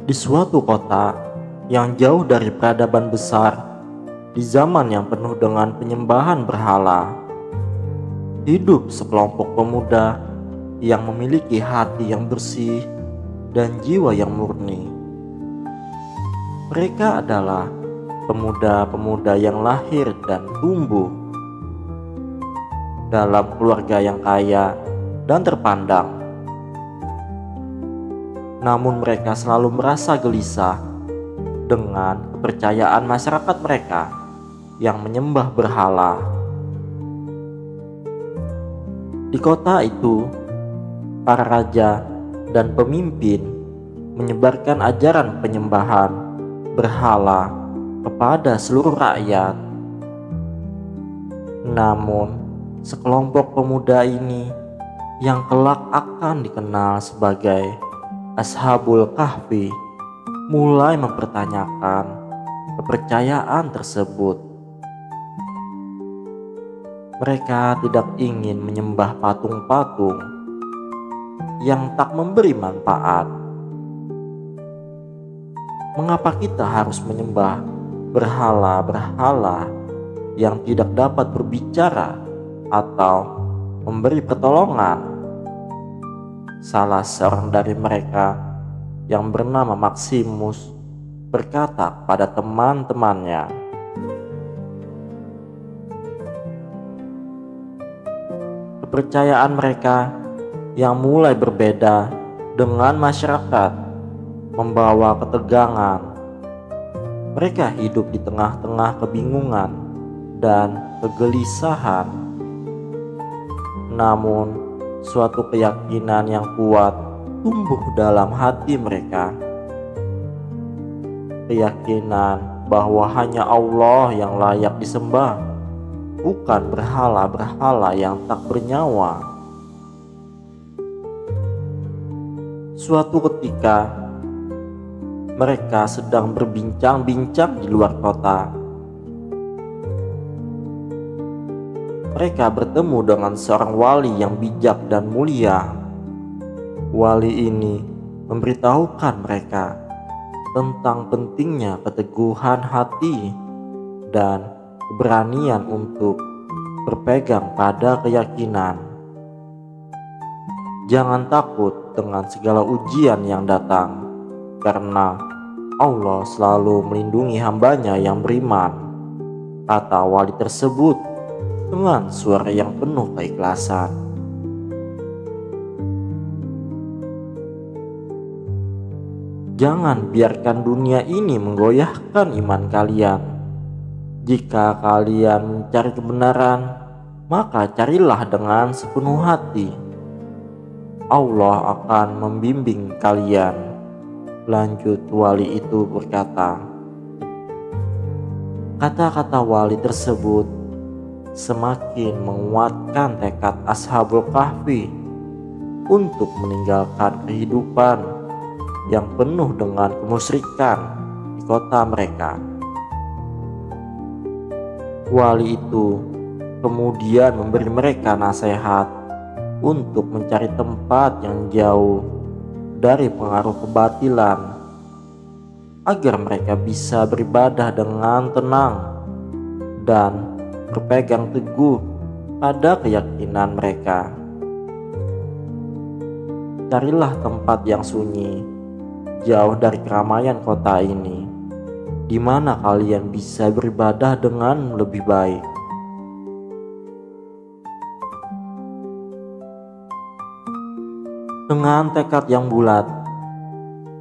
Di suatu kota yang jauh dari peradaban besar, di zaman yang penuh dengan penyembahan berhala, hidup sekelompok pemuda yang memiliki hati yang bersih dan jiwa yang murni. Mereka adalah pemuda-pemuda yang lahir dan tumbuh dalam keluarga yang kaya dan terpandang. Namun mereka selalu merasa gelisah dengan kepercayaan masyarakat mereka yang menyembah berhala. Di kota itu, para raja dan pemimpin menyebarkan ajaran penyembahan berhala kepada seluruh rakyat. Namun, sekelompok pemuda ini yang kelak akan dikenal sebagai Ashabul Kahfi mulai mempertanyakan kepercayaan tersebut. Mereka tidak ingin menyembah patung-patung yang tak memberi manfaat. Mengapa kita harus menyembah berhala-berhala yang tidak dapat berbicara atau memberi pertolongan? Salah seorang dari mereka yang bernama Maximus berkata pada teman-temannya, kepercayaan mereka yang mulai berbeda dengan masyarakat membawa ketegangan. Mereka hidup di tengah-tengah kebingungan dan kegelisahan. Namun, suatu keyakinan yang kuat tumbuh dalam hati mereka. Keyakinan bahwa hanya Allah yang layak disembah, bukan berhala-berhala yang tak bernyawa. Suatu ketika, mereka sedang berbincang-bincang di luar kota. Mereka bertemu dengan seorang wali yang bijak dan mulia. Wali ini memberitahukan mereka tentang pentingnya keteguhan hati dan keberanian untuk berpegang pada keyakinan. Jangan takut dengan segala ujian yang datang, karena Allah selalu melindungi hambanya yang beriman, kata wali tersebut dengan suara yang penuh keikhlasan. Jangan biarkan dunia ini menggoyahkan iman kalian. Jika kalian mencari kebenaran, maka carilah dengan sepenuh hati. Allah akan membimbing kalian. Lanjut wali itu berkata. Kata-kata wali tersebut semakin menguatkan tekad Ashabul Kahfi untuk meninggalkan kehidupan yang penuh dengan kemusyrikan di kota mereka. Wali itu kemudian memberi mereka nasihat untuk mencari tempat yang jauh dari pengaruh kebatilan agar mereka bisa beribadah dengan tenang dan berpegang teguh pada keyakinan mereka. Carilah tempat yang sunyi, jauh dari keramaian kota ini, di mana kalian bisa beribadah dengan lebih baik. Dengan tekad yang bulat,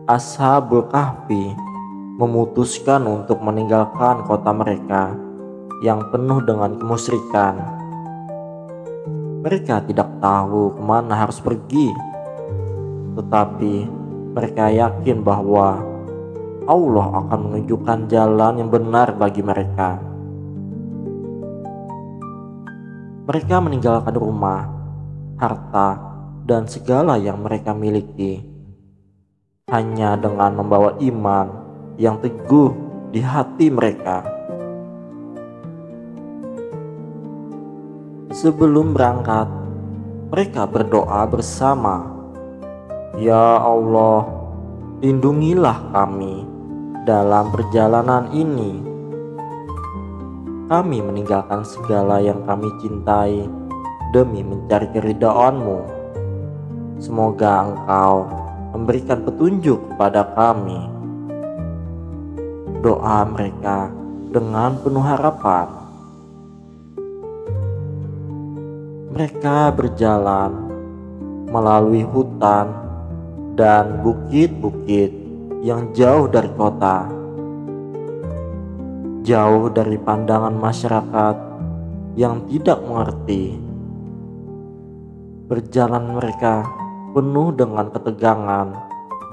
Ashabul Kahfi memutuskan untuk meninggalkan kota mereka yang penuh dengan kemusyrikan. Mereka tidak tahu kemana harus pergi, tetapi mereka yakin bahwa Allah akan menunjukkan jalan yang benar bagi mereka. Mereka meninggalkan rumah, harta, dan segala yang mereka miliki hanya dengan membawa iman yang teguh di hati mereka. Sebelum berangkat, mereka berdoa bersama, "Ya Allah, lindungilah kami dalam perjalanan ini. Kami meninggalkan segala yang kami cintai demi mencari keridhaan-Mu. Semoga Engkau memberikan petunjuk kepada kami. Doa mereka dengan penuh harapan. Mereka berjalan melalui hutan dan bukit-bukit yang jauh dari kota, jauh dari pandangan masyarakat yang tidak mengerti. Perjalanan mereka penuh dengan ketegangan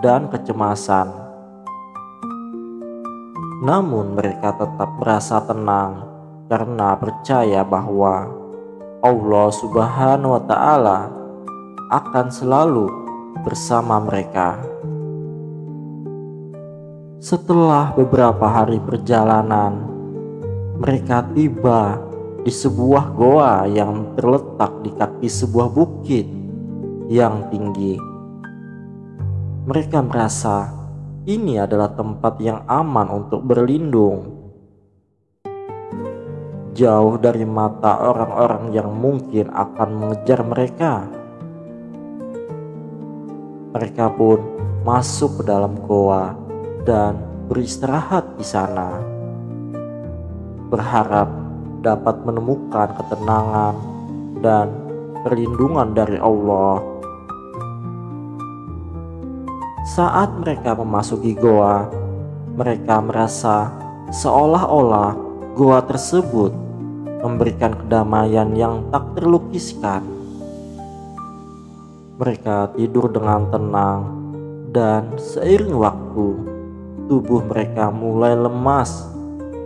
dan kecemasan. Namun mereka tetap merasa tenang karena percaya bahwa Allah Subhanahu wa Ta'ala akan selalu bersama mereka. Setelah beberapa hari perjalanan, mereka tiba di sebuah goa yang terletak di kaki sebuah bukit yang tinggi. Mereka merasa ini adalah tempat yang aman untuk berlindung, jauh dari mata orang-orang yang mungkin akan mengejar mereka. Mereka pun masuk ke dalam goa dan beristirahat di sana, berharap dapat menemukan ketenangan dan perlindungan dari Allah. Saat mereka memasuki goa, mereka merasa seolah-olah goa tersebut memberikan kedamaian yang tak terlukiskan. Mereka tidur dengan tenang, dan seiring waktu, tubuh mereka mulai lemas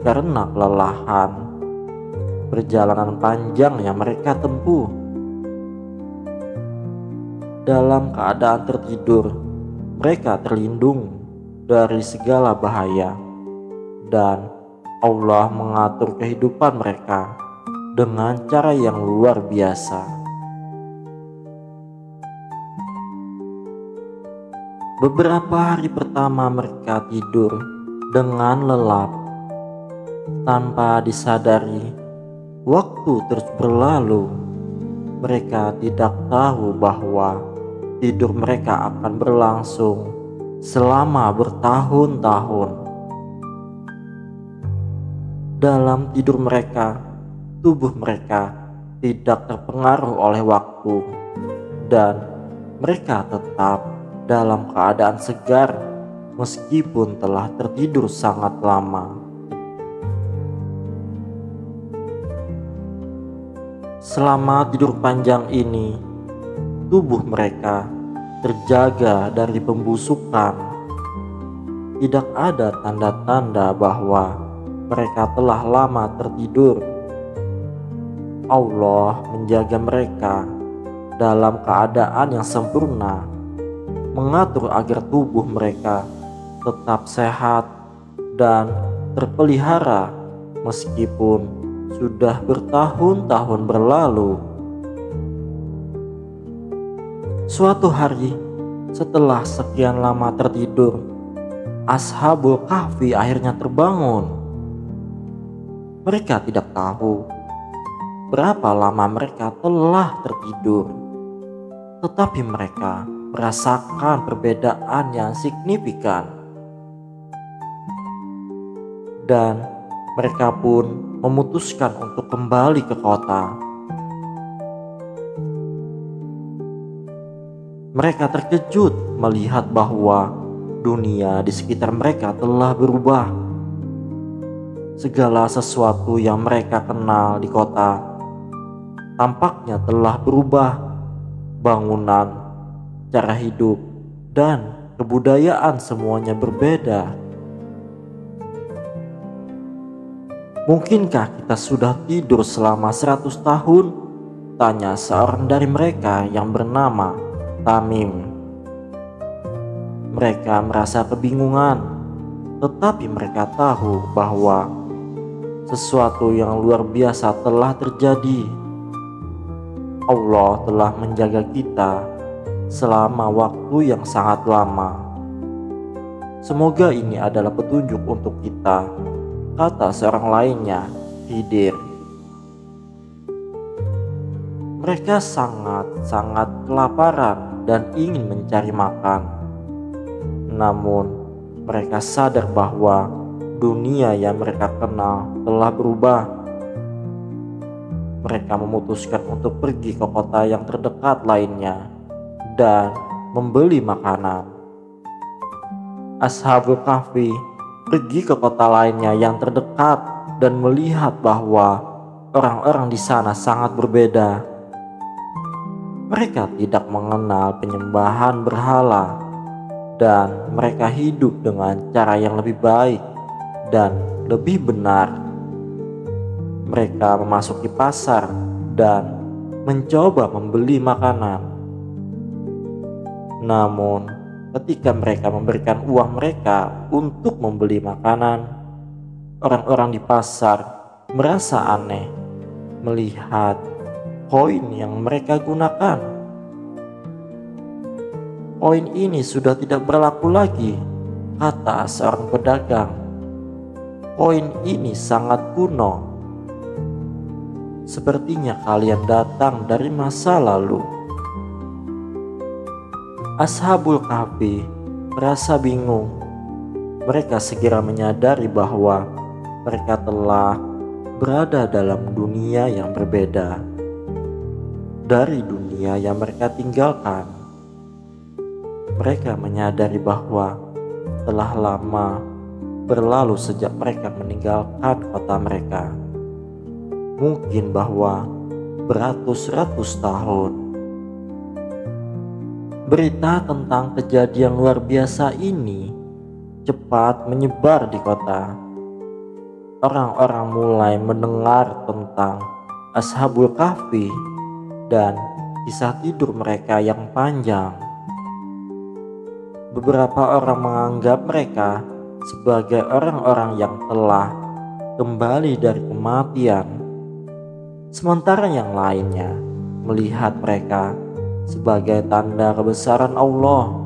karena kelelahan perjalanan panjang yang mereka tempuh. Dalam keadaan tertidur, mereka terlindung dari segala bahaya, dan Allah mengatur kehidupan mereka dengan cara yang luar biasa. Beberapa hari pertama mereka tidur dengan lelap. Tanpa disadari, waktu terus berlalu. Mereka tidak tahu bahwa tidur mereka akan berlangsung selama bertahun-tahun. Dalam tidur mereka, tubuh mereka tidak terpengaruh oleh waktu, dan mereka tetap dalam keadaan segar meskipun telah tertidur sangat lama. Selama tidur panjang ini, tubuh mereka terjaga dari pembusukan. Tidak ada tanda-tanda bahwa mereka telah lama tertidur. Allah menjaga mereka dalam keadaan yang sempurna, mengatur agar tubuh mereka tetap sehat dan terpelihara meskipun sudah bertahun-tahun berlalu. Suatu hari, setelah sekian lama tertidur, Ashabul Kahfi akhirnya terbangun. Mereka tidak tahu berapa lama mereka telah tertidur, tetapi mereka merasakan perbedaan yang signifikan, dan mereka pun memutuskan untuk kembali ke kota. Mereka terkejut melihat bahwa dunia di sekitar mereka telah berubah. Segala sesuatu yang mereka kenal di kota tampaknya telah berubah. Bangunan, cara hidup, dan kebudayaan semuanya berbeda. Mungkinkah kita sudah tidur selama 100 tahun? Tanya seorang dari mereka yang bernama Tamim. Mereka merasa kebingungan, tetapi mereka tahu bahwa sesuatu yang luar biasa telah terjadi. Allah telah menjaga kita selama waktu yang sangat lama. Semoga ini adalah petunjuk untuk kita, kata seorang lainnya, Khidir. Mereka sangat-sangat kelaparan dan ingin mencari makan. Namun, mereka sadar bahwa dunia yang mereka kenal telah berubah. Mereka memutuskan untuk pergi ke kota yang terdekat lainnya dan membeli makanan. Ashabul Kahfi pergi ke kota lainnya yang terdekat dan melihat bahwa orang-orang di sana sangat berbeda. Mereka tidak mengenal penyembahan berhala dan mereka hidup dengan cara yang lebih baik dan lebih benar. Mereka memasuki pasar dan mencoba membeli makanan. Namun, ketika mereka memberikan uang mereka untuk membeli makanan, orang-orang di pasar merasa aneh melihat koin yang mereka gunakan. Koin ini sudah tidak berlaku lagi, kata seorang pedagang. Koin ini sangat kuno. Sepertinya kalian datang dari masa lalu. Ashabul Kahfi merasa bingung. Mereka segera menyadari bahwa mereka telah berada dalam dunia yang berbeda dari dunia yang mereka tinggalkan. Mereka menyadari bahwa telah lama berlalu sejak mereka meninggalkan kota mereka. Mungkin bahwa beratus-ratus tahun. Berita tentang kejadian luar biasa ini cepat menyebar di kota. Orang-orang mulai mendengar tentang Ashabul Kahfi dan kisah tidur mereka yang panjang. Beberapa orang menganggap mereka sebagai orang-orang yang telah kembali dari kematian. Sementara yang lainnya melihat mereka sebagai tanda kebesaran Allah.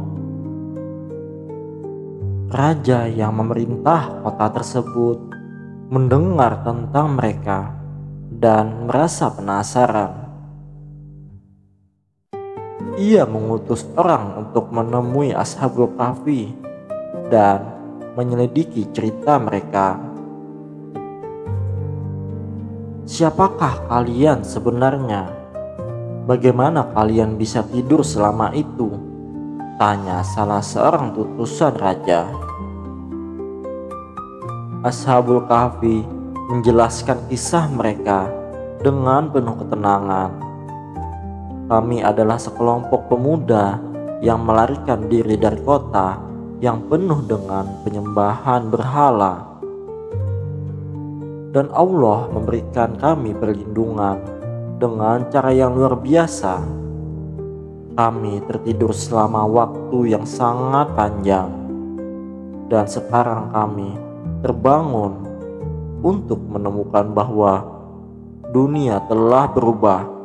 Raja yang memerintah kota tersebut mendengar tentang mereka dan merasa penasaran. Ia mengutus orang untuk menemui Ashabul Kahfi dan menyelidiki cerita mereka. Siapakah kalian sebenarnya? Bagaimana kalian bisa tidur selama itu? Tanya salah seorang utusan raja. Ashabul Kahfi menjelaskan kisah mereka dengan penuh ketenangan. Kami adalah sekelompok pemuda yang melarikan diri dari kota yang penuh dengan penyembahan berhala. Dan Allah memberikan kami perlindungan dengan cara yang luar biasa. Kami tertidur selama waktu yang sangat panjang. Dan sekarang kami terbangun untuk menemukan bahwa dunia telah berubah.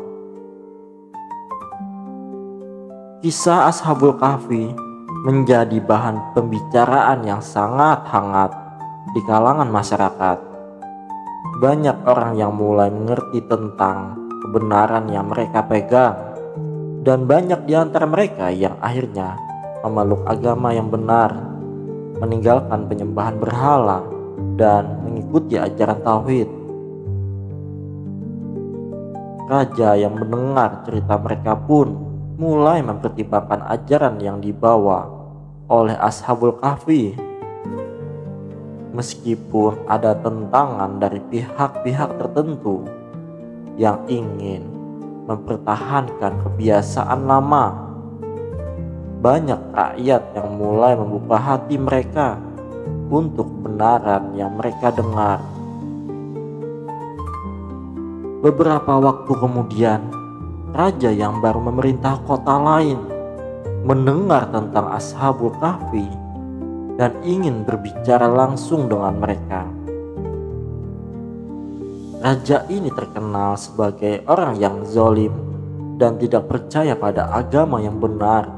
Kisah Ashabul Kahfi menjadi bahan pembicaraan yang sangat hangat di kalangan masyarakat. Banyak orang yang mulai mengerti tentang kebenaran yang mereka pegang, dan banyak di antara mereka yang akhirnya memeluk agama yang benar, meninggalkan penyembahan berhala, dan mengikuti ajaran tauhid. Raja yang mendengar cerita mereka pun mulai mempertimbangkan ajaran yang dibawa oleh Ashabul Kahfi. Meskipun ada tentangan dari pihak-pihak tertentu yang ingin mempertahankan kebiasaan lama, banyak rakyat yang mulai membuka hati mereka untuk kebenaran yang mereka dengar. Beberapa waktu kemudian, raja yang baru memerintah kota lain mendengar tentang Ashabul Kahfi dan ingin berbicara langsung dengan mereka. Raja ini terkenal sebagai orang yang zalim dan tidak percaya pada agama yang benar.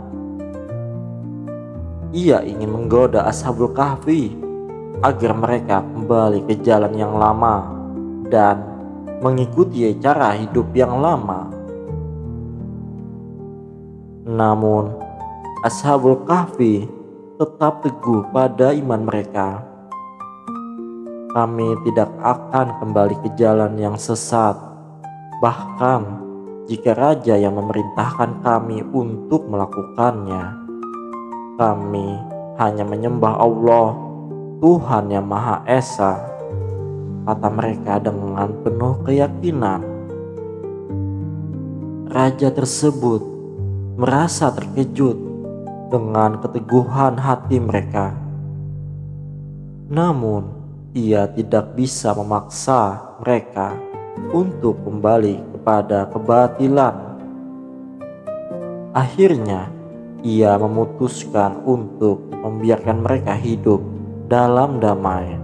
ia ingin menggoda Ashabul Kahfi agar mereka kembali ke jalan yang lama dan mengikuti cara hidup yang lama. Namun, Ashabul Kahfi tetap teguh pada iman mereka. Kami tidak akan kembali ke jalan yang sesat, bahkan jika raja yang memerintahkan kami untuk melakukannya. Kami hanya menyembah Allah, Tuhan yang Maha Esa, kata mereka dengan penuh keyakinan. Raja tersebut merasa terkejut dengan keteguhan hati mereka. Namun, ia tidak bisa memaksa mereka untuk kembali kepada kebatilan. Akhirnya, ia memutuskan untuk membiarkan mereka hidup dalam damai.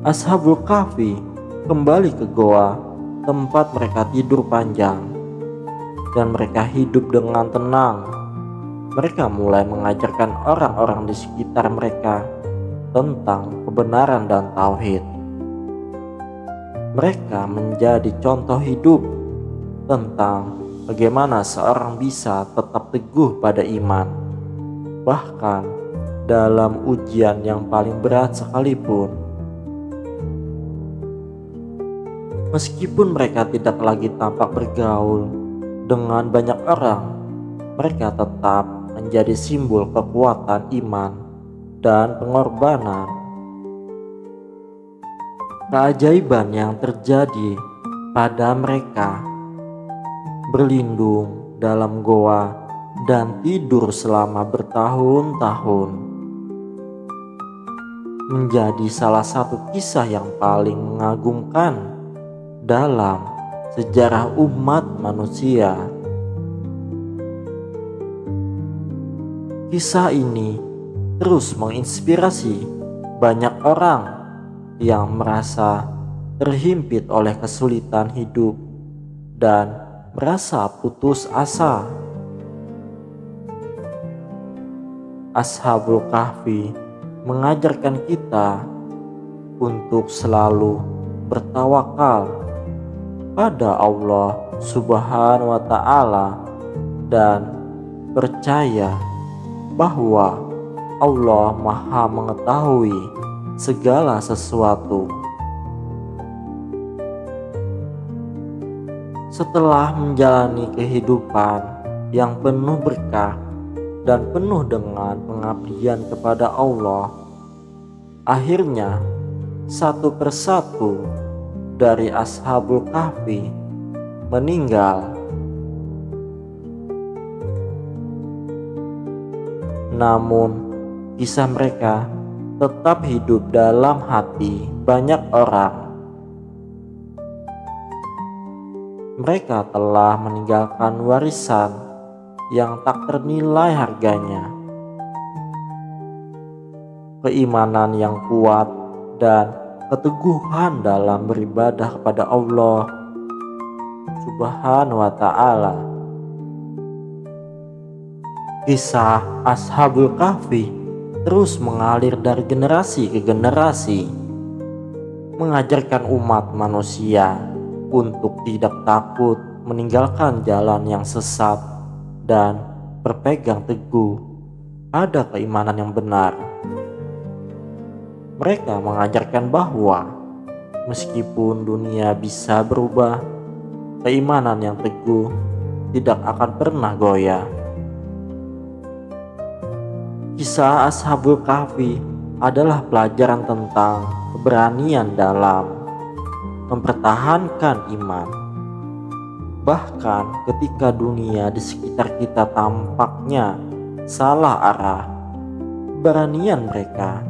Ashabul Kahfi kembali ke goa tempat mereka tidur panjang, dan mereka hidup dengan tenang. Mereka mulai mengajarkan orang-orang di sekitar mereka tentang kebenaran dan tauhid. Mereka menjadi contoh hidup tentang bagaimana seorang bisa tetap teguh pada iman, bahkan dalam ujian yang paling berat sekalipun. Meskipun mereka tidak lagi tampak bergaul dengan banyak orang, mereka tetap menjadi simbol kekuatan iman dan pengorbanan. Keajaiban yang terjadi pada mereka, berlindung dalam goa dan tidur selama bertahun-tahun, menjadi salah satu kisah yang paling mengagumkan dalam sejarah umat manusia. Kisah ini terus menginspirasi banyak orang yang merasa terhimpit oleh kesulitan hidup dan merasa putus asa. Ashabul Kahfi mengajarkan kita untuk selalu bertawakal pada Allah Subhanahu wa Ta'ala dan percaya bahwa Allah Maha mengetahui segala sesuatu. Setelah menjalani kehidupan yang penuh berkah dan penuh dengan pengabdian kepada Allah, akhirnya satu persatu dari Ashabul Kahfi meninggal. Namun kisah mereka tetap hidup dalam hati banyak orang. Mereka telah meninggalkan warisan yang tak ternilai harganya, keimanan yang kuat dan keteguhan dalam beribadah kepada Allah Subhanahu wa Ta'ala. Kisah Ashabul Kahfi terus mengalir dari generasi ke generasi, mengajarkan umat manusia untuk tidak takut meninggalkan jalan yang sesat dan berpegang teguh pada keimanan yang benar. Mereka mengajarkan bahwa meskipun dunia bisa berubah, keimanan yang teguh tidak akan pernah goyah. Kisah Ashabul Kahfi adalah pelajaran tentang keberanian dalam mempertahankan iman. Bahkan ketika dunia di sekitar kita tampaknya salah arah, keberanian mereka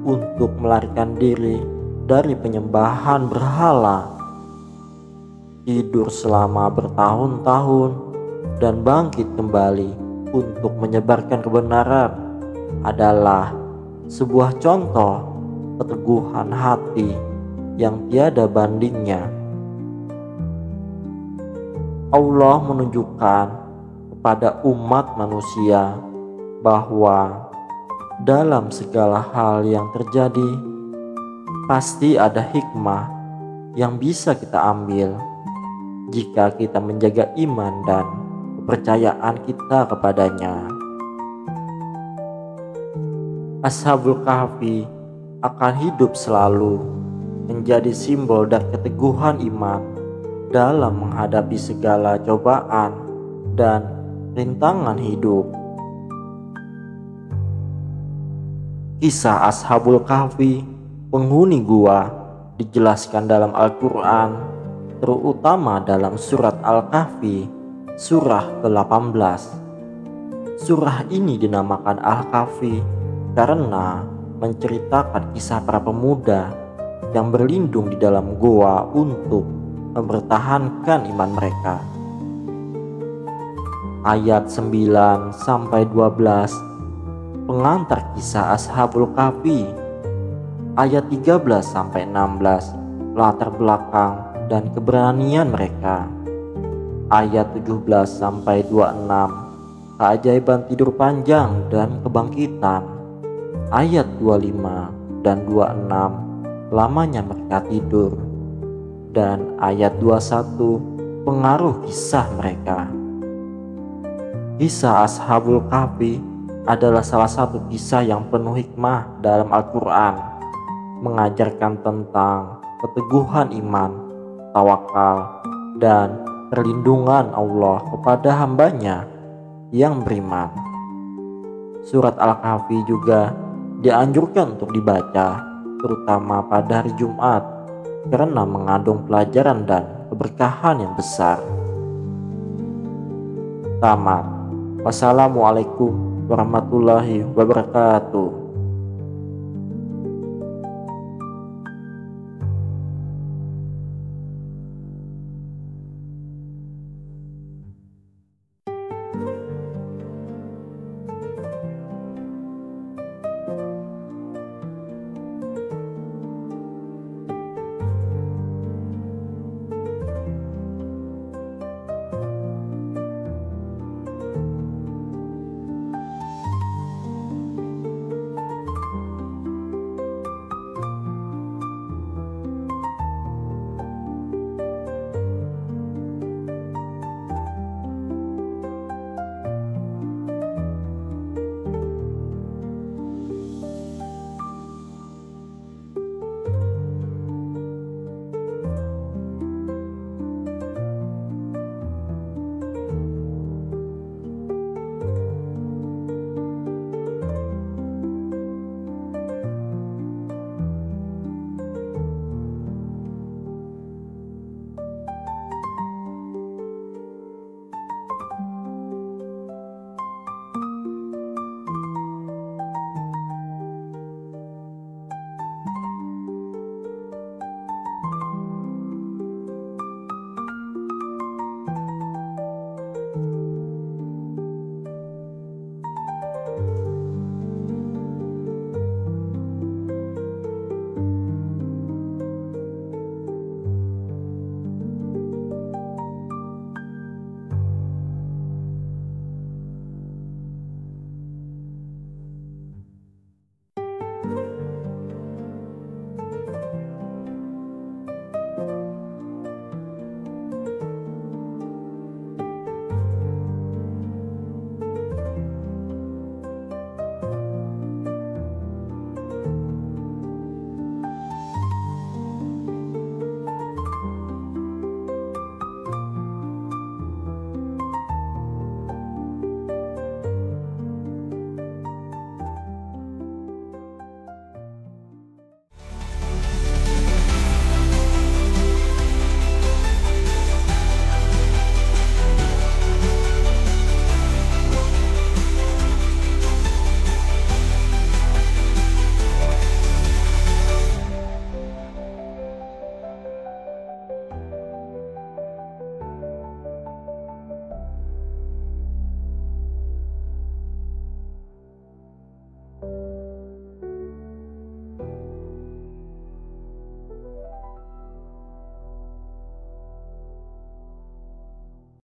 untuk melarikan diri dari penyembahan berhala, tidur selama bertahun-tahun, dan bangkit kembali untuk menyebarkan kebenaran adalah sebuah contoh keteguhan hati yang tiada bandingnya. Allah menunjukkan kepada umat manusia bahwa dalam segala hal yang terjadi pasti ada hikmah yang bisa kita ambil jika kita menjaga iman dan kepercayaan kita kepadanya. Ashabul Kahfi akan hidup selalu menjadi simbol dan keteguhan iman dalam menghadapi segala cobaan dan rintangan hidup. Kisah Ashabul Kahfi, penghuni gua, dijelaskan dalam Al-Quran, terutama dalam surat Al-Kahfi, surah ke-18. Surah ini dinamakan Al-Kahfi karena menceritakan kisah para pemuda yang berlindung di dalam goa untuk mempertahankan iman mereka. Ayat 9-12 pengantar kisah Ashabul Kahfi. Ayat 13-16 latar belakang dan keberanian mereka. Ayat 17-26 keajaiban tidur panjang dan kebangkitan. Ayat 25 dan 26 lamanya mereka tidur. Dan ayat 21 pengaruh kisah mereka. Kisah Ashabul Kahfi adalah salah satu kisah yang penuh hikmah dalam Al-Quran, mengajarkan tentang keteguhan iman, tawakal, dan perlindungan Allah kepada hambanya yang beriman. Surat Al-Kahfi juga dianjurkan untuk dibaca, terutama pada hari Jumat, karena mengandung pelajaran dan keberkahan yang besar. Tamat. Wassalamualaikum warahmatullahi wabarakatuh.